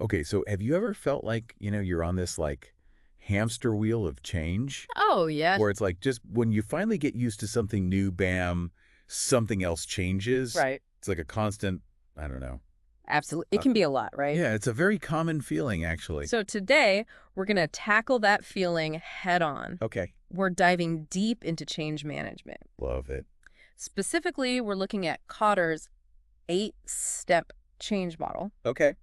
Okay, so have you ever felt like, you're on this like hamster wheel of change Oh, yeah. where it's like just when you finally get used to something new, bam, something else changes. Right. It's like a constant, I don't know. Absolutely. It Uh, can be a lot, right? yeah, it's a very common feeling actually. So today, we're going to tackle that feeling head on. Okay. We're diving deep into change management. Love it. Specifically, we're looking at Kotter's 8-step change model. Okay.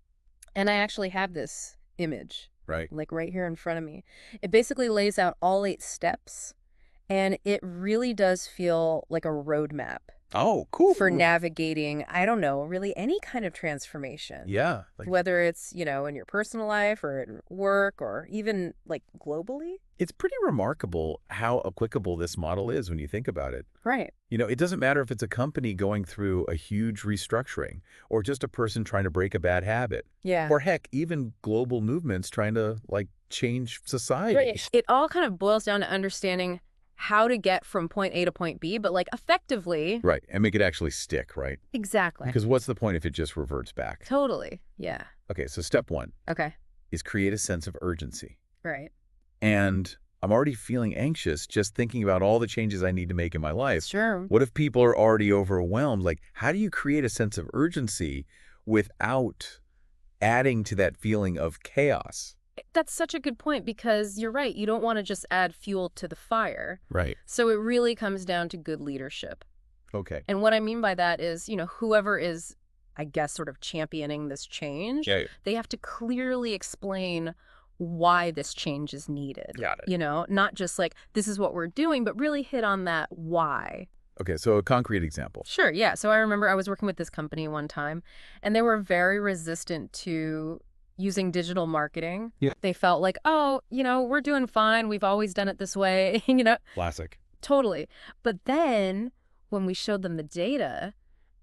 And I actually have this image, Right. like right here in front of me. It basically lays out all 8 steps, and it really does feel like a roadmap Oh, cool. for navigating, I don't know, really any kind of transformation. Yeah. Like Whether it's, in your personal life or at work or even like globally. it's pretty remarkable how applicable this model is when you think about it. Right. It doesn't matter if it's a company going through a huge restructuring or just a person trying to break a bad habit. Yeah. Or heck, even global movements trying to like change society. Right. It all kind of boils down to understanding how to get from point A to point B, but like effectively. Right. And make it actually stick, right? Exactly. Because what's the point if it just reverts back? Totally. Yeah. Okay, so step one Okay. is create a sense of urgency. Right. And I'm already feeling anxious just thinking about all the changes I need to make in my life. Sure. What if people are already overwhelmed? Like, how do you create a sense of urgency without adding to that feeling of chaos? That's such a good point because you're right. You don't want to just add fuel to the fire. Right. So it really comes down to good leadership. Okay. And what I mean by that is, whoever is, I guess, sort of championing this change, Yeah. they have to clearly explain why this change is needed. Got it. Not just like, this is what we're doing, but really hit on that why. Okay, so a concrete example. Sure, yeah. So I remember I was working with this company one time, and they were very resistant to using digital marketing. Yeah. They felt like, oh, we're doing fine. We've always done it this way, Classic. Totally. But then when we showed them the data,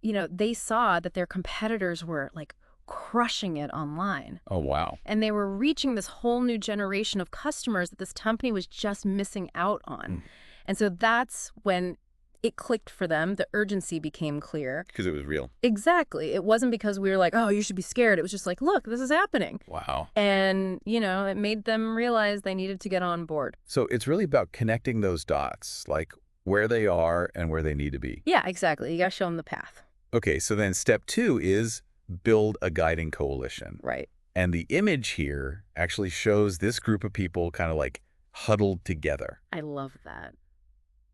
they saw that their competitors were like crushing it online. Oh, wow. And they were reaching this whole new generation of customers that this company was just missing out on. Mm. And so that's when it clicked for them. The urgency became clear. Because it was real. Exactly. It wasn't because we were like, oh, you should be scared. It was just like, look, this is happening. Wow. And, it made them realize they needed to get on board. So it's really about connecting those dots, like where they are and where they need to be. Yeah, exactly. You got to show them the path. Okay, so then step two is build a guiding coalition. Right. And the image here actually shows this group of people kind of like huddled together. I love that.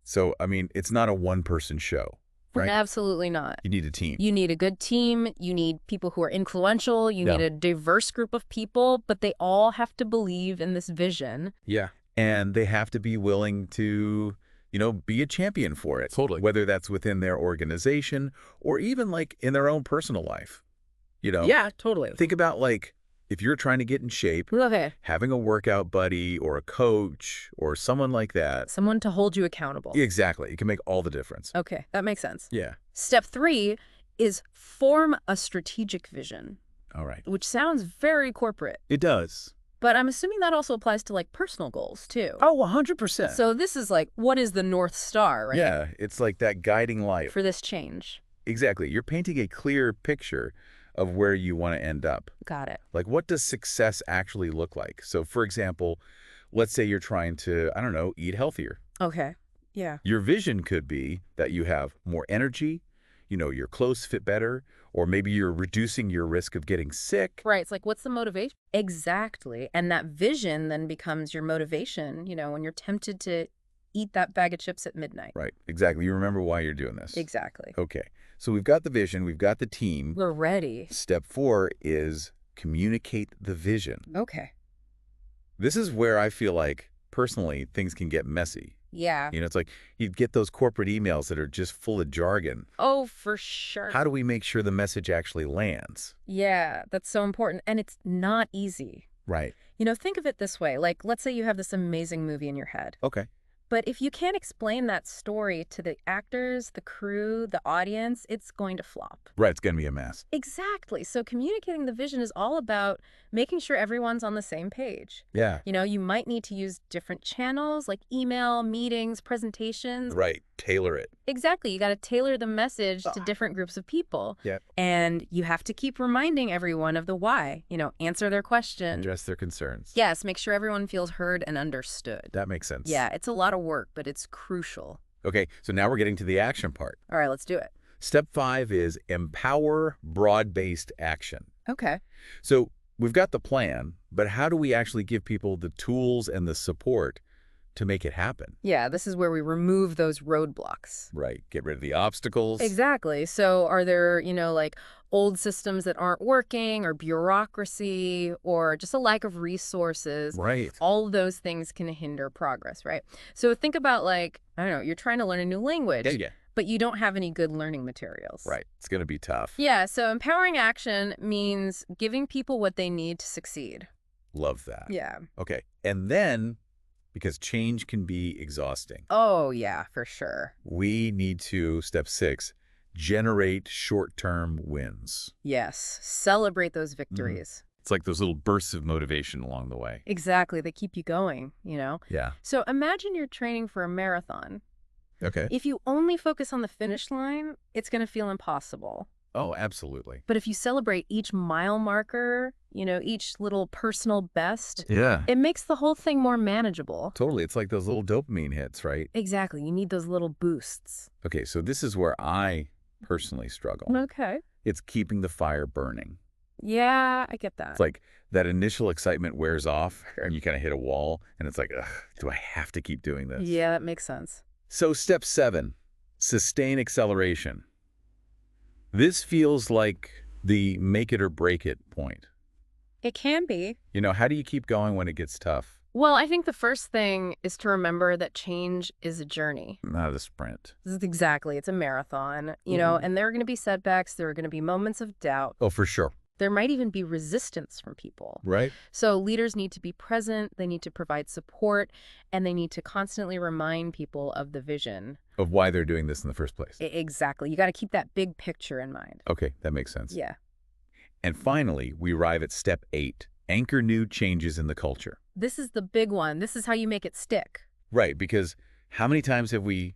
So, I mean, it's not a one-person show, right? Absolutely not. You need a team. You need a good team. You need people who are influential. You Yeah. need a diverse group of people, but they all have to believe in this vision. Yeah. And they have to be willing to, be a champion for it. Totally. Whether that's within their organization or even like in their own personal life. Yeah, totally. Think about like if you're trying to get in shape, Okay. having a workout buddy or a coach or someone like that. Someone to hold you accountable. Exactly. It can make all the difference. Okay, that makes sense. Yeah. Step 3 is form a strategic vision, All right. which sounds very corporate. It does. But I'm assuming that also applies to like personal goals too. Oh, 100%. So this is like, what is the North Star, right? Yeah, it's like that guiding light. For this change. Exactly. You're painting a clear picture of where you want to end up. Got it. Like, what does success actually look like? So, for example, let's say you're trying to, I don't know, eat healthier. Okay. Yeah. Your vision could be that you have more energy, your clothes fit better, or maybe you're reducing your risk of getting sick. Right. It's like, what's the motivation? Exactly. And that vision then becomes your motivation, when you're tempted to eat that bag of chips at midnight. Right. Exactly. You remember why you're doing this. Exactly. Okay. So we've got the vision, we've got the team. We're ready. Step 4 is communicate the vision. Okay. This is where I feel like, personally, things can get messy. Yeah. It's like you get those corporate emails that are just full of jargon. Oh, for sure. How do we make sure the message actually lands? Yeah, that's so important. And it's not easy. Right. Think of it this way. Like, let's say you have this amazing movie in your head. Okay. But if you can't explain that story to the actors, the crew, the audience, it's going to flop. Right. It's going to be a mess. Exactly. So communicating the vision is all about making sure everyone's on the same page. Yeah. You might need to use different channels like email, meetings, presentations. Right. tailor it. Exactly. You got to tailor the message to different groups of people. Yeah. And you have to keep reminding everyone of the why. Answer their question. Address their concerns. Yes, make sure everyone feels heard and understood. That makes sense. Yeah, it's a lot of work, but it's crucial. Okay, so now we're getting to the action part. All right, let's do it. Step 5 is empower broad-based action. Okay. So we've got the plan, but how do we actually give people the tools and the support to make it happen? Yeah, this is where we remove those roadblocks. Right. Get rid of the obstacles. Exactly. So are there, like old systems that aren't working or bureaucracy or just a lack of resources? Right. All of those things can hinder progress, right? So think about I don't know, you're trying to learn a new language, Yeah. but you don't have any good learning materials. Right. It's going to be tough. Yeah, so empowering action means giving people what they need to succeed. Love that. Yeah. Okay. And then, because change can be exhausting, Oh, yeah, for sure. we need to, step 6, generate short-term wins. Yes, celebrate those victories. It's like those little bursts of motivation along the way. Exactly, they keep you going, Yeah. So imagine you're training for a marathon. Okay. If you only focus on the finish line, it's going to feel impossible. Oh, absolutely. But if you celebrate each mile marker, each little personal best, Yeah. it makes the whole thing more manageable. Totally. It's like those little dopamine hits, right? Exactly. You need those little boosts. Okay, so this is where I personally struggle. Okay. It's keeping the fire burning. Yeah, I get that. It's like that initial excitement wears off and you kind of hit a wall and it's like, ugh, do I have to keep doing this? Yeah, that makes sense. So step 7, sustain acceleration. This feels like the make it or break it point. It can be. How do you keep going when it gets tough? Well, I think the first thing is to remember that change is a journey. Not a sprint. Exactly. It's a marathon, and there are going to be setbacks. There are going to be moments of doubt. Oh, for sure. There might even be resistance from people. Right. So leaders need to be present, they need to provide support, and they need to constantly remind people of the vision. Of why they're doing this in the first place. Exactly. You got to keep that big picture in mind. Okay, that makes sense. Yeah. And finally, we arrive at step 8, anchor new changes in the culture. This is the big one. This is how you make it stick. Right, because how many times have we,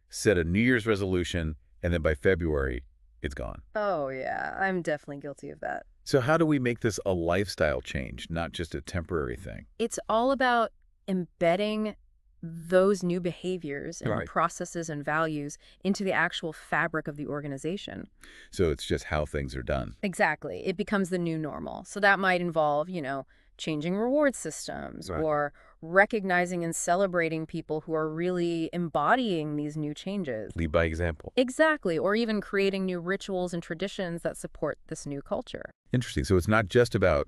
set a New Year's resolution and then by February, it's gone? Oh, yeah. I'm definitely guilty of that. So how do we make this a lifestyle change, not just a temporary thing? It's all about embedding those new behaviors and Right. processes and values into the actual fabric of the organization. So it's just how things are done. Exactly. It becomes the new normal. So that might involve, changing reward systems Right. or recognizing and celebrating people who are really embodying these new changes. Lead by example. Exactly. Or even creating new rituals and traditions that support this new culture. Interesting. So it's not just about,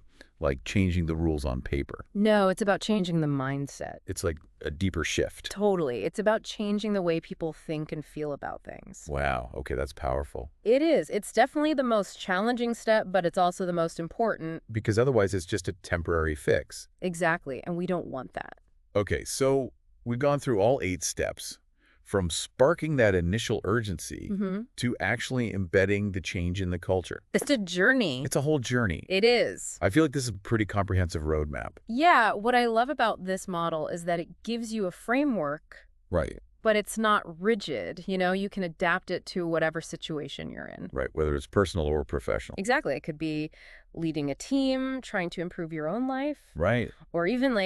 changing the rules on paper. No, it's about changing the mindset. It's like a deeper shift. Totally. It's about changing the way people think and feel about things. Wow. Okay, that's powerful. It is. It's definitely the most challenging step, but it's also the most important. Because otherwise it's just a temporary fix. Exactly. And we don't want that. Okay, so we've gone through all 8 steps, from sparking that initial urgency to actually embedding the change in the culture. It's a journey. It's a whole journey. It is. I feel like this is a pretty comprehensive roadmap. Yeah. What I love about this model is that it gives you a framework, Right. but it's not rigid. You can adapt it to whatever situation you're in. Right, whether it's personal or professional. Exactly. It could be leading a team, trying to improve your own life, Right. or even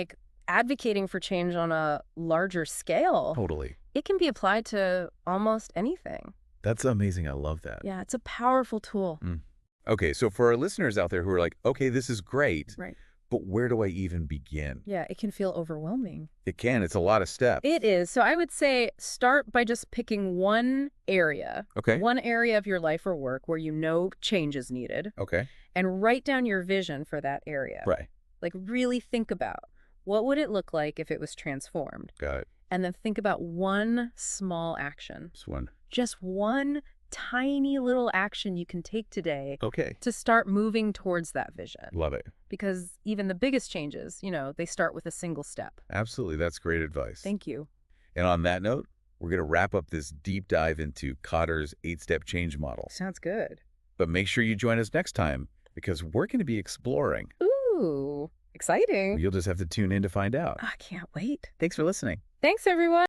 advocating for change on a larger scale. Totally. It can be applied to almost anything. That's amazing. I love that. Yeah, it's a powerful tool. Okay, so for our listeners out there who are like, okay, this is great, Right. but where do I even begin? Yeah, it can feel overwhelming. It can. It's a lot of steps. It is. So I would say start by just picking one area Okay. of your life or work where change is needed, Okay. and write down your vision for that area. Right. Really think about what would it look like if it was transformed? Got it. And then think about one small action. This one. Just one tiny little action you can take today Okay. to start moving towards that vision. Love it. Because even the biggest changes, they start with a single step. Absolutely. That's great advice. Thank you. And on that note, we're going to wrap up this deep dive into Kotter's 8-step change model. Sounds good. But make sure you join us next time because we're going to be exploring. Ooh, exciting. You'll just have to tune in to find out. I can't wait. Thanks for listening. Thanks, everyone.